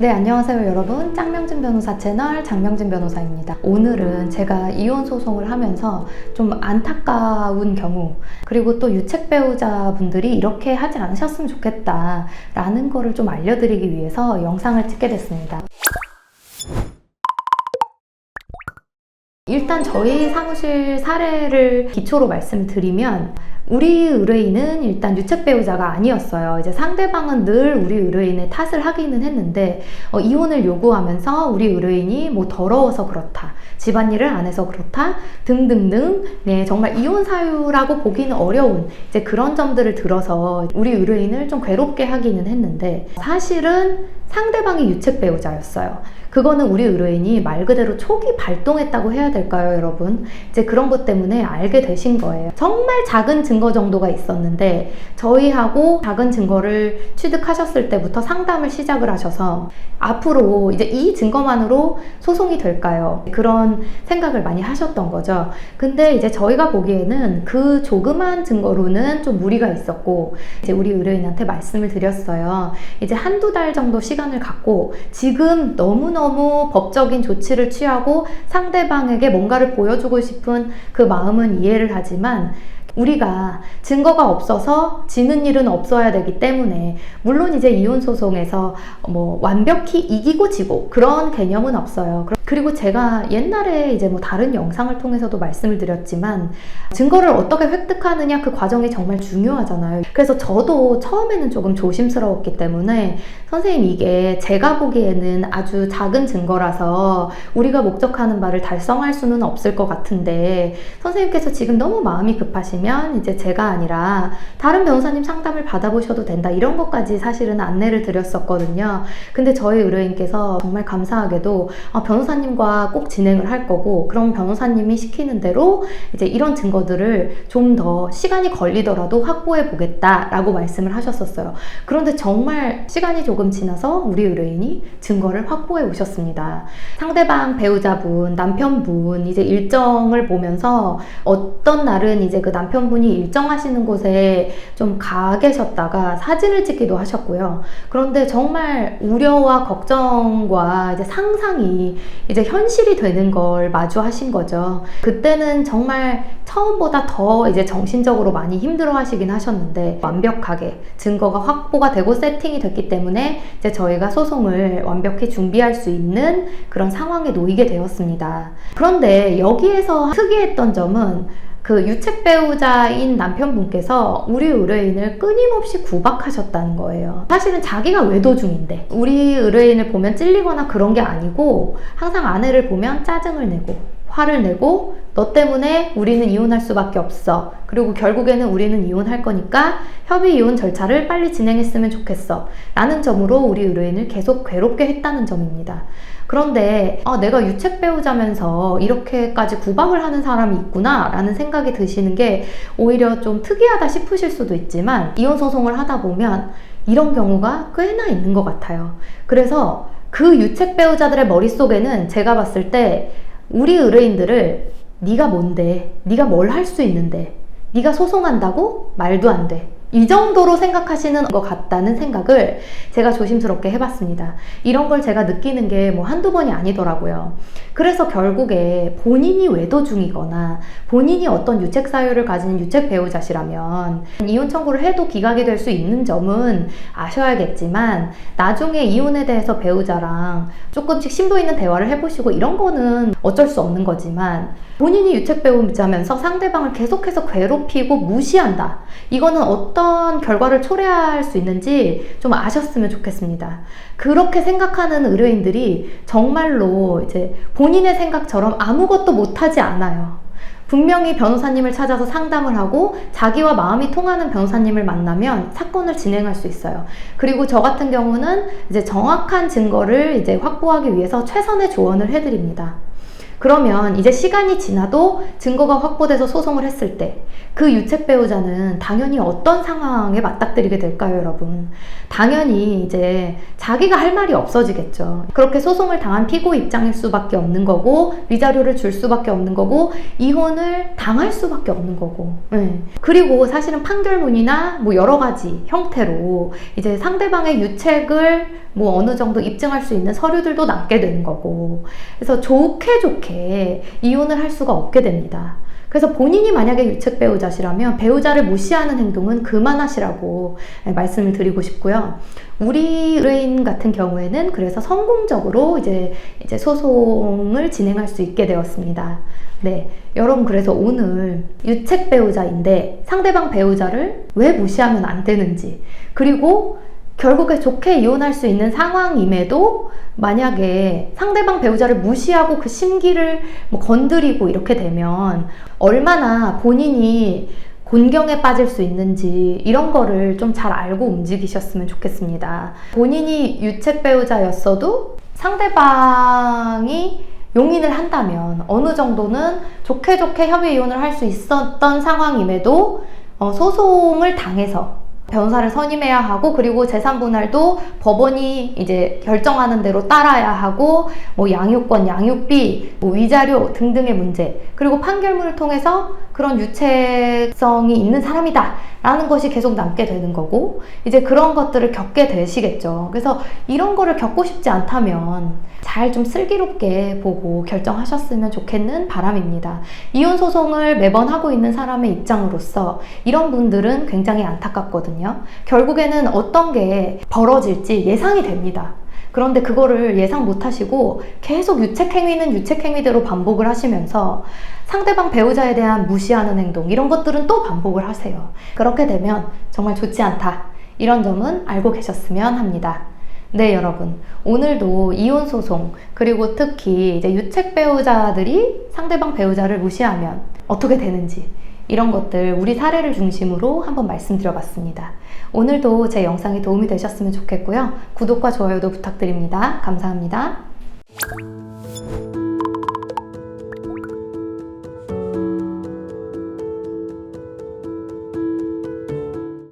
네, 안녕하세요 여러분. 짱명진 변호사 채널 장명진 변호사입니다. 오늘은 제가 이혼 소송을 하면서 좀 안타까운 경우, 그리고 또 유책 배우자분들이 이렇게 하지 않으셨으면 좋겠다 라는 거를 좀 알려드리기 위해서 영상을 찍게 됐습니다. 일단 저희 사무실 사례를 기초로 말씀드리면, 우리 의뢰인은 일단 유책 배우자가 아니었어요. 이제 상대방은 늘 우리 의뢰인의 탓을 하기는 했는데, 이혼을 요구하면서 우리 의뢰인이 뭐 더러워서 그렇다, 집안일을 안 해서 그렇다 등등등, 네, 정말 이혼 사유라고 보기는 어려운 이제 그런 점들을 들어서 우리 의뢰인을 좀 괴롭게 하기는 했는데, 사실은 상대방이 유책 배우자였어요. 그거는 우리 의뢰인이 말 그대로 촉이 발동했다고 해야 될까요, 여러분? 이제 그런 것 때문에 알게 되신 거예요. 정말 작은 증거 정도가 있었는데, 저희하고 작은 증거를 취득하셨을 때부터 상담을 시작을 하셔서 앞으로 이제 이 증거만으로 소송이 될까요? 그런 생각을 많이 하셨던 거죠. 근데 이제 저희가 보기에는 그 조그만 증거로는 좀 무리가 있었고, 이제 우리 의뢰인한테 말씀을 드렸어요. 이제 한두 달 정도 시간을 갖고 지금 너무너무 법적인 조치를 취하고 상대방에게 뭔가를 보여주고 싶은 그 마음은 이해를 하지만, 우리가 증거가 없어서 지는 일은 없어야 되기 때문에, 물론 이제 이혼 소송에서 뭐 완벽히 이기고 지고 그런 개념은 없어요. 그리고 제가 옛날에 이제 뭐 다른 영상을 통해서도 말씀을 드렸지만, 증거를 어떻게 획득하느냐 그 과정이 정말 중요하잖아요. 그래서 저도 처음에는 조금 조심스러웠기 때문에, 선생님 이게 제가 보기에는 아주 작은 증거라서 우리가 목적하는 바를 달성할 수는 없을 것 같은데, 선생님께서 지금 너무 마음이 급하시면 이제 제가 아니라 다른 변호사님 상담을 받아보셔도 된다, 이런 것까지 사실은 안내를 드렸었거든요. 근데 저희 의뢰인께서 정말 감사하게도 변호사님과 꼭 진행을 할 거고, 그럼 변호사님이 시키는 대로 이제 이런 증거들을 좀 더 시간이 걸리더라도 확보해 보겠다라고 말씀을 하셨었어요. 그런데 정말 시간이 조금 지나서 우리 의뢰인이 증거를 확보해 오셨습니다. 상대방 배우자분, 남편분 이제 일정을 보면서 어떤 날은 이제 그 남편분이 일정하시는 곳에 좀 가 계셨다가 사진을 찍기도 하셨고요. 그런데 정말 우려와 걱정과 이제 상상이 이제 현실이 되는 걸 마주하신 거죠. 그때는 정말 처음보다 더 이제 정신적으로 많이 힘들어 하시긴 하셨는데, 완벽하게 증거가 확보가 되고 세팅이 됐기 때문에 이제 저희가 소송을 완벽히 준비할 수 있는 그런 상황에 놓이게 되었습니다. 그런데 여기에서 특이했던 점은, 그 유책 배우자인 남편분께서 우리 의뢰인을 끊임없이 구박하셨다는 거예요. 사실은 자기가 외도 중인데 우리 의뢰인을 보면 찔리거나 그런 게 아니고, 항상 아내를 보면 짜증을 내고 화를 내고, 너 때문에 우리는 이혼할 수밖에 없어, 그리고 결국에는 우리는 이혼할 거니까 협의 이혼 절차를 빨리 진행했으면 좋겠어 라는 점으로 우리 의뢰인을 계속 괴롭게 했다는 점입니다. 그런데 내가 유책 배우자면서 이렇게까지 구박을 하는 사람이 있구나 라는 생각이 드시는 게 오히려 좀 특이하다 싶으실 수도 있지만, 이혼 소송을 하다 보면 이런 경우가 꽤나 있는 것 같아요. 그래서 그 유책 배우자들의 머릿속에는 제가 봤을 때 우리 의뢰인들을 네가 뭔데, 네가 뭘 할 수 있는데, 네가 소송한다고? 말도 안 돼, 이 정도로 생각하시는 것 같다는 생각을 제가 조심스럽게 해봤습니다. 이런 걸 제가 느끼는 게 뭐 한두 번이 아니더라고요. 그래서 결국에 본인이 외도 중이거나 본인이 어떤 유책 사유를 가진 유책 배우자시라면 이혼 청구를 해도 기각이 될 수 있는 점은 아셔야겠지만, 나중에 이혼에 대해서 배우자랑 조금씩 심도 있는 대화를 해보시고 이런 거는 어쩔 수 없는 거지만, 본인이 유책 배우자면서 상대방을 계속해서 괴롭히고 무시한다, 이거는 어떤 결과를 초래할 수 있는지 좀 아셨으면 좋겠습니다. 그렇게 생각하는 의뢰인들이 정말로 이제 본인의 생각처럼 아무것도 못하지 않아요. 분명히 변호사님을 찾아서 상담을 하고 자기와 마음이 통하는 변호사님을 만나면 사건을 진행할 수 있어요. 그리고 저 같은 경우는 이제 정확한 증거를 이제 확보하기 위해서 최선의 조언을 해드립니다. 그러면 이제 시간이 지나도 증거가 확보돼서 소송을 했을 때 그 유책 배우자는 당연히 어떤 상황에 맞닥뜨리게 될까요, 여러분? 당연히 이제 자기가 할 말이 없어지겠죠. 그렇게 소송을 당한 피고 입장일 수밖에 없는 거고, 위자료를 줄 수밖에 없는 거고, 이혼을 당할 수밖에 없는 거고. 네. 그리고 사실은 판결문이나 뭐 여러 가지 형태로 이제 상대방의 유책을 뭐 어느 정도 입증할 수 있는 서류들도 남게 되는 거고, 그래서 좋게 이혼을 할 수가 없게 됩니다. 그래서 본인이 만약에 유책 배우자시라면 배우자를 무시하는 행동은 그만하시라고 말씀을 드리고 싶고요. 우리 의뢰인 같은 경우에는 그래서 성공적으로 이제 소송을 진행할 수 있게 되었습니다. 네, 여러분, 그래서 오늘 유책 배우자인데 상대방 배우자를 왜 무시하면 안 되는지, 그리고 결국에 좋게 이혼할 수 있는 상황임에도 만약에 상대방 배우자를 무시하고 그 심기를 뭐 건드리고 이렇게 되면 얼마나 본인이 곤경에 빠질 수 있는지 이런 거를 좀 잘 알고 움직이셨으면 좋겠습니다. 본인이 유책 배우자였어도 상대방이 용인을 한다면 어느 정도는 좋게 협의 이혼을 할 수 있었던 상황임에도 소송을 당해서 변호사를 선임해야 하고, 그리고 재산 분할도 법원이 이제 결정하는 대로 따라야 하고, 뭐 양육권, 양육비, 뭐 위자료 등등의 문제, 그리고 판결문을 통해서 그런 유책성이 있는 사람이다 라는 것이 계속 남게 되는 거고, 이제 그런 것들을 겪게 되시겠죠. 그래서 이런 거를 겪고 싶지 않다면 잘 좀 슬기롭게 보고 결정하셨으면 좋겠는 바람입니다. 이혼 소송을 매번 하고 있는 사람의 입장으로서 이런 분들은 굉장히 안타깝거든요. 결국에는 어떤 게 벌어질지 예상이 됩니다. 그런데 그거를 예상 못 하시고 계속 유책행위는 유책행위대로 반복을 하시면서 상대방 배우자에 대한 무시하는 행동, 이런 것들은 또 반복을 하세요. 그렇게 되면 정말 좋지 않다, 이런 점은 알고 계셨으면 합니다. 네, 여러분, 오늘도 이혼 소송, 그리고 특히 이제 유책 배우자들이 상대방 배우자를 무시하면 어떻게 되는지, 이런 것들 우리 사례를 중심으로 한번 말씀드려봤습니다. 오늘도 제 영상이 도움이 되셨으면 좋겠고요. 구독과 좋아요도 부탁드립니다. 감사합니다.